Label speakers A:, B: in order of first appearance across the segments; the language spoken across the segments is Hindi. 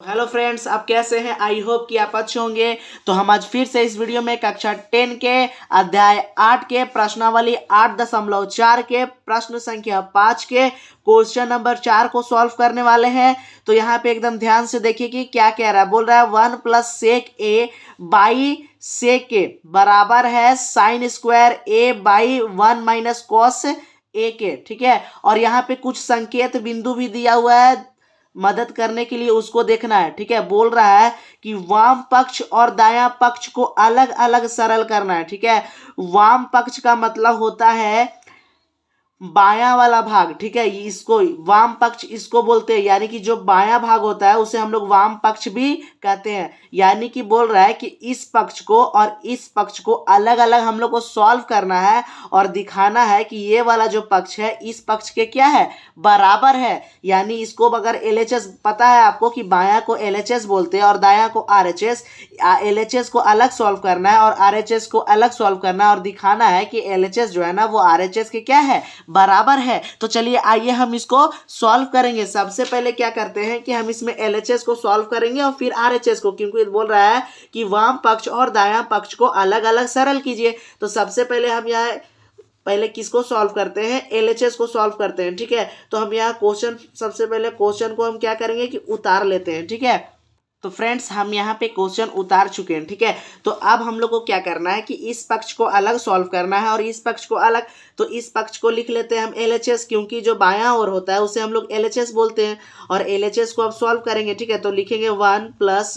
A: हेलो फ्रेंड्स, आप कैसे हैं? आई होप कि आप अच्छे होंगे। तो हम आज फिर से इस वीडियो में कक्षा 10 के अध्याय 8 के प्रश्नावली 8.4 के प्रश्न संख्या 5 के क्वेश्चन नंबर 4 को सॉल्व करने वाले हैं। तो यहाँ पे एकदम ध्यान से देखिए कि क्या कह रहा है। बोल रहा है 1 plus sec A by sec A बराबर है sine square A by 1 minus cos A के। ठीक है, और यहाँ पे कुछ संकेत बिंदु भी दिया हुआ है मदद करने के लिए, उसको देखना है। ठीक है, बोल रहा है कि वाम पक्ष और दायां पक्ष को अलग अलग सरल करना है। ठीक है, वाम पक्ष का मतलब होता है बायां वाला भाग। ठीक है, इसको वाम पक्ष इसको बोलते हैं, यानी कि जो बायां भाग होता है उसे हम लोग वाम पक्ष भी कहते हैं। यानी कि बोल रहा है कि इस पक्ष को और इस पक्ष को अलग अलग हम लोग को सॉल्व करना है और दिखाना है कि ये वाला जो पक्ष है इस पक्ष के क्या है, बराबर है। यानी इसको अगर एलएचएस पता है आपको कि बायां को एलएचएस बोलते हैं और दायां को आरएचएस, एलएचएस को अलग सॉल्व करना है और आरएचएस को अलग सॉल्व करना है और दिखाना है कि एलएचएस जो है ना वो आरएचएस के क्या है, बराबर है। तो चलिए आइए हम इसको सॉल्व करेंगे। सबसे पहले क्या करते हैं कि हम इसमें एलएचएस को सॉल्व करेंगे और फिर आरएचएस को, क्योंकि बोल रहा है कि वाम पक्ष और दायां पक्ष को अलग अलग सरल कीजिए। तो सबसे पहले हम यहाँ पहले किसको सॉल्व करते हैं, एलएचएस को सॉल्व करते हैं। ठीक है, तो हम यहाँ क्वेश्चन, सबसे पहले क्वेश्चन को हम क्या करेंगे कि उतार लेते हैं। ठीक है, तो फ्रेंड्स हम यहाँ पे क्वेश्चन उतार चुके हैं। ठीक है, तो अब हम लोग को क्या करना है कि इस पक्ष को अलग सॉल्व करना है और इस पक्ष को अलग। तो इस पक्ष को लिख लेते हैं हम एलएचएस, क्योंकि जो बायां ओर होता है उसे हम लोग एलएचएस बोलते हैं। और एलएचएस को अब सॉल्व करेंगे। ठीक है, तो लिखेंगे 1 प्लस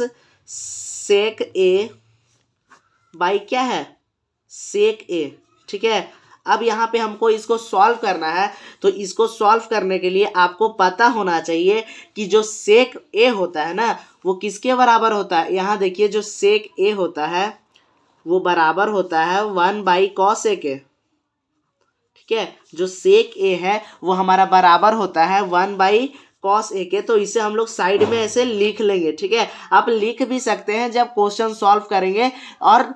A: सेक ए बाई क्या है, सेक ए। ठीक है, अब यहाँ पे हमको इसको सॉल्व करना है। तो इसको सॉल्व करने के लिए आपको पता होना चाहिए कि जो सेक ए होता है ना वो किसके बराबर होता है। यहाँ देखिए, जो सेक ए होता है वो बराबर होता है 1 बाई कॉस ए के। ठीक है, जो सेक ए है वो हमारा बराबर होता है 1 बाई कॉस ए के। तो इसे हम लोग साइड में ऐसे लिख लेंगे। ठीक है, आप लिख भी सकते हैं जब क्वेश्चन सॉल्व करेंगे और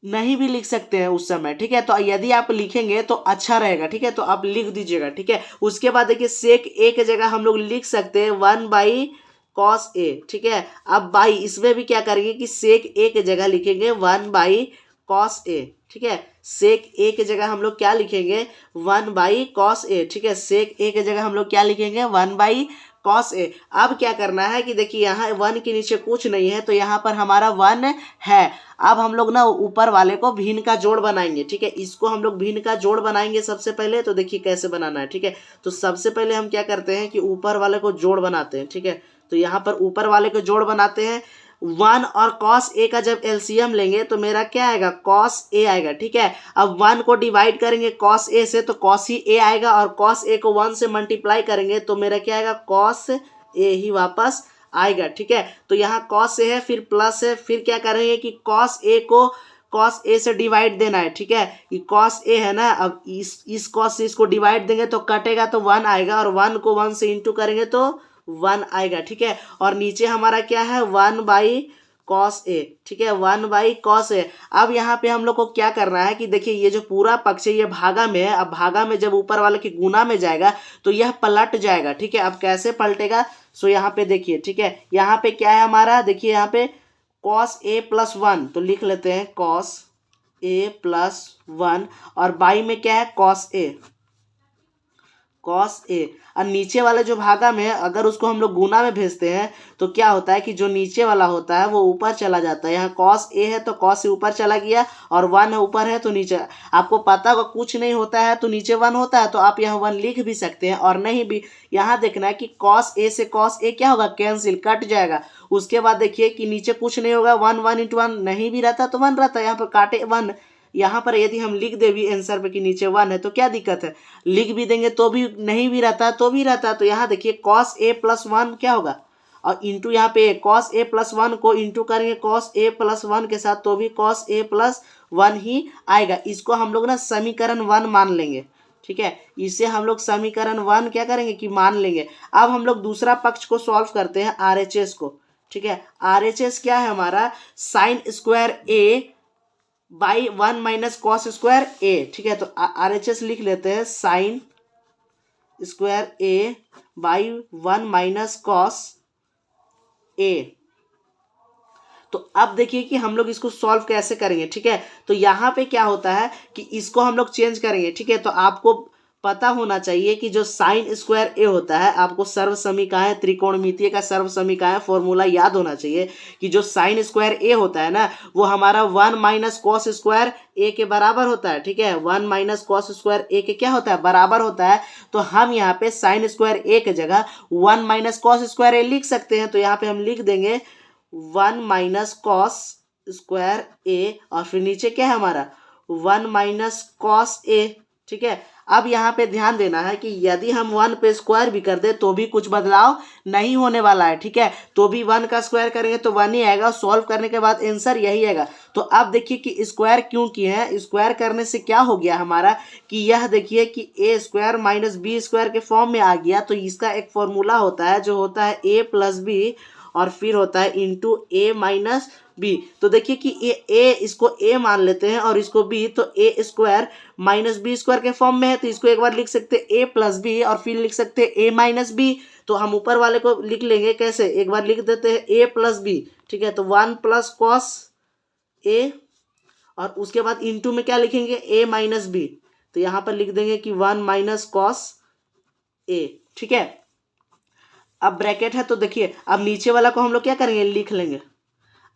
A: नहीं भी लिख सकते हैं उस समय। ठीक है, तो यदि आप लिखेंगे तो अच्छा रहेगा। ठीक है, तो आप लिख दीजिएगा। ठीक है, उसके बाद देखिए सेक ए की जगह हम लोग लिख सकते हैं 1 बाई कॉस ए। ठीक है, अब बाई इसमें भी क्या करेंगे कि सेक ए की जगह लिखेंगे 1 बाई कॉस ए। ठीक है, सेक ए की जगह हम लोग क्या लिखेंगे, 1 बाई कॉस ए। ठीक है, सेक ए की जगह हम लोग क्या लिखेंगे, 1 बाई कॉस ए। अब क्या करना है कि देखिए यहाँ 1 के नीचे कुछ नहीं है तो यहाँ पर हमारा 1 है। अब हम लोग ना ऊपर वाले को भिन्न का जोड़ बनाएंगे। ठीक है, इसको हम लोग भिन्न का जोड़ बनाएंगे सबसे पहले। तो देखिए कैसे बनाना है। ठीक है, तो सबसे पहले हम क्या करते हैं कि ऊपर वाले को जोड़ बनाते हैं। ठीक है, तो यहाँ पर ऊपर वाले को जोड़ बनाते हैं। 1 और कॉस ए का जब एलसीएम लेंगे तो मेरा क्या आएगा, कॉस ए आएगा। ठीक है, अब 1 को डिवाइड करेंगे कॉस ए से तो कॉस ही ए आएगा, और कॉस ए को 1 से मल्टीप्लाई करेंगे तो मेरा क्या आएगा, कॉस ए ही वापस आएगा। ठीक है, तो यहाँ कॉस ए है, फिर प्लस है, फिर क्या करेंगे कि कॉस ए को कॉस ए से डिवाइड देना है। ठीक है, ये कॉस ए है ना, अब इस कॉस से इसको डिवाइड देंगे तो कटेगा तो 1 आएगा, और 1 को 1 से इंटू करेंगे तो 1 आएगा। ठीक है, और नीचे हमारा क्या है, 1 बाई कॉस ए। ठीक है, 1 बाई कॉस ए। अब यहाँ पे हम लोग को क्या करना है कि देखिए ये जो पूरा पक्ष है ये भागा में है। अब भागा में जब ऊपर वाले के गुना में जाएगा तो यह पलट जाएगा। ठीक है, अब कैसे पलटेगा, सो यहाँ पे देखिए। ठीक है, यहाँ पे क्या है हमारा, देखिए यहाँ पे कॉस ए प्लस 1, तो लिख लेते हैं कॉस ए प्लस 1, और बाई में क्या है, कॉस ए, कॉस ए। और नीचे वाले जो भागा में अगर उसको हम लोग गुना में भेजते हैं तो क्या होता है कि जो नीचे वाला होता है वो ऊपर चला जाता है। यहाँ कॉस ए है तो कॉस से ऊपर चला गया, और 1 ऊपर है तो नीचे। आपको पता होगा कुछ नहीं होता है तो नीचे 1 होता है, तो आप यहाँ 1 लिख भी सकते हैं, और नहीं भी यहाँ देखना है कि कॉस ए से कॉस ए क्या होगा, कैंसिल, कट जाएगा। उसके बाद देखिए कि नीचे कुछ नहीं होगा, 1 1 इंटू 1 नहीं भी रहता तो 1 रहता है, यहाँ पर काटे 1। यहाँ पर यदि हम लिख दे भी आंसर पे कि नीचे 1 है तो क्या दिक्कत है, लिख भी देंगे तो भी नहीं भी रहता तो भी रहता। तो यहाँ देखिए कॉस ए प्लस 1 क्या होगा, और इंटू यहाँ पे कॉस ए प्लस 1 को इंटू करेंगे कॉस ए प्लस 1 के साथ तो भी कॉस ए प्लस 1 ही आएगा। इसको हम लोग ना समीकरण 1 मान लेंगे। ठीक है, इसे हम लोग समीकरण 1 क्या करेंगे कि मान लेंगे। अब हम लोग दूसरा पक्ष को सॉल्व करते हैं, आरएचएस को। ठीक है, आरएचएस क्या है हमारा, sine square A by 1 minus cos square A. ठीक है, तो आरएचएस लिख लेते हैं sine square A by 1 minus cos A. तो अब देखिए कि हम लोग इसको सॉल्व कैसे करेंगे, ठीक है। तो यहाँ पे क्या होता है कि इसको हम लोग चेंज करेंगे, ठीक है। तो आपको पता होना चाहिए कि जो साइन स्क्वायर ए होता है, आपको सर्व समीकरण त्रिकोणमितीय का सर्व समीकरण फॉर्मूला याद होना चाहिए कि जो साइन स्क्वायर ए होता है ना, वो हमारा 1 माइनस कॉस स्क्वायर ए के बराबर होता है, ठीक है। 1 माइनस कॉस स्क्वायर ए के क्या होता है, बराबर होता है। तो हम यहाँ पे साइन स्क्वायर ए के जगह 1 माइनस कॉस स्क्वायर ए लिख सकते हैं। तो यहाँ पे हम लिख देंगे 1 माइनस कॉस स्क्वायर ए, और फिर नीचे क्या है हमारा 1 माइनस कॉस ए, ठीक है। अब यहाँ पे ध्यान देना है कि यदि हम 1 पे स्क्वायर भी कर दे तो भी कुछ बदलाव नहीं होने वाला है, ठीक है। तो भी 1 का स्क्वायर करेंगे तो 1 ही आएगा, सॉल्व करने के बाद आंसर यही आएगा। तो अब देखिए कि स्क्वायर क्यों किए हैं, स्क्वायर करने से क्या हो गया हमारा कि यह देखिए कि ए स्क्वायर माइनस बी स्क्वायर के फॉर्म में आ गया। तो इसका एक फॉर्मूला होता है जो होता है ए प्लस बी, और फिर होता है इंटू ए माइनस बी। तो देखिए कि ए इसको ए मान लेते हैं और इसको बी, तो ए स्क्वायर माइनस बी स्क्वायर के फॉर्म में है। तो इसको एक बार लिख सकते हैं ए प्लस बी, और फिर लिख सकते हैं ए माइनस बी। तो हम ऊपर वाले को लिख लेंगे कैसे, एक बार लिख देते हैं ए प्लस बी, ठीक है। तो 1 प्लस कॉस ए, और उसके बाद इंटू में क्या लिखेंगे ए माइनस बी। तो यहाँ पर लिख देंगे कि 1 माइनस कॉस ए, ठीक है। अब ब्रैकेट है, तो देखिए अब नीचे वाला को हम लोग क्या करेंगे, लिख लेंगे।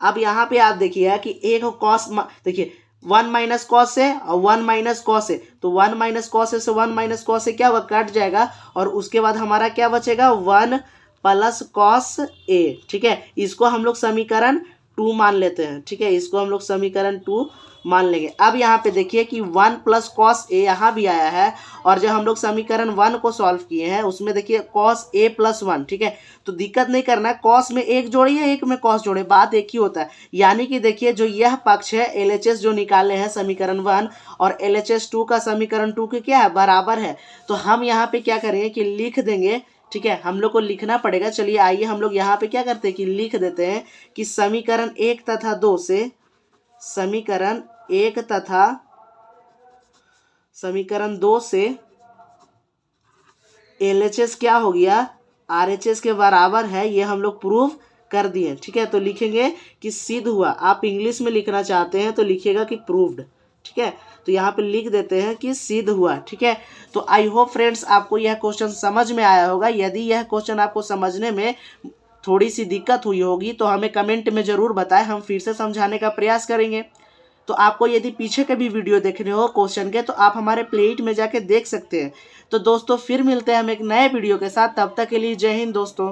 A: अब यहाँ पे आप देखिए कि एक कॉस, देखिए 1 माइनस कॉस है और 1 माइनस कॉस है। तो 1 माइनस कॉस से 1 माइनस कॉस से क्या होगा, कट जाएगा, और उसके बाद हमारा क्या बचेगा 1 प्लस कॉस ए, ठीक है। इसको हम लोग समीकरण 2 मान लेते हैं, ठीक है। इसको हम लोग समीकरण 2 मान लेंगे। अब यहाँ पे देखिए कि 1 प्लस कॉस ए यहाँ भी आया है, और जब हम लोग समीकरण 1 को सॉल्व किए हैं उसमें देखिए कॉस ए प्लस 1, ठीक है। तो दिक्कत नहीं करना है, कॉस में एक जोड़िए, एक में कॉस जोड़े, बात एक ही होता है। यानी कि देखिए जो यह पक्ष है LHS जो निकाले हैं समीकरण 1 और LHS 2 का समीकरण 2 के क्या है, बराबर है। तो हम यहाँ पे क्या करेंगे कि लिख देंगे, ठीक है। हम लोग को लिखना पड़ेगा। चलिए आइए हम लोग यहाँ पे क्या करते हैं कि लिख देते हैं कि समीकरण 1 तथा 2 से, समीकरण 1 तथा समीकरण 2 से LHS क्या हो गया, RHS के बराबर है, ये हम लोग प्रूव कर दिए, ठीक है। तो लिखेंगे कि सिद्ध हुआ। आप इंग्लिश में लिखना चाहते हैं तो लिखिएगा कि प्रूव्ड, ठीक है। तो यहाँ पे लिख देते हैं कि सिद्ध हुआ, ठीक है। तो आई होप फ्रेंड्स आपको यह क्वेश्चन समझ में आया होगा। यदि यह क्वेश्चन आपको समझने में थोड़ी सी दिक्कत हुई होगी तो हमें कमेंट में ज़रूर बताएं, हम फिर से समझाने का प्रयास करेंगे। तो आपको यदि पीछे के भी वीडियो देखने हो क्वेश्चन के, तो आप हमारे प्लेलिस्ट में जाके देख सकते हैं। तो दोस्तों फिर मिलते हैं हम एक नए वीडियो के साथ, तब तक के लिए जय हिंद दोस्तों।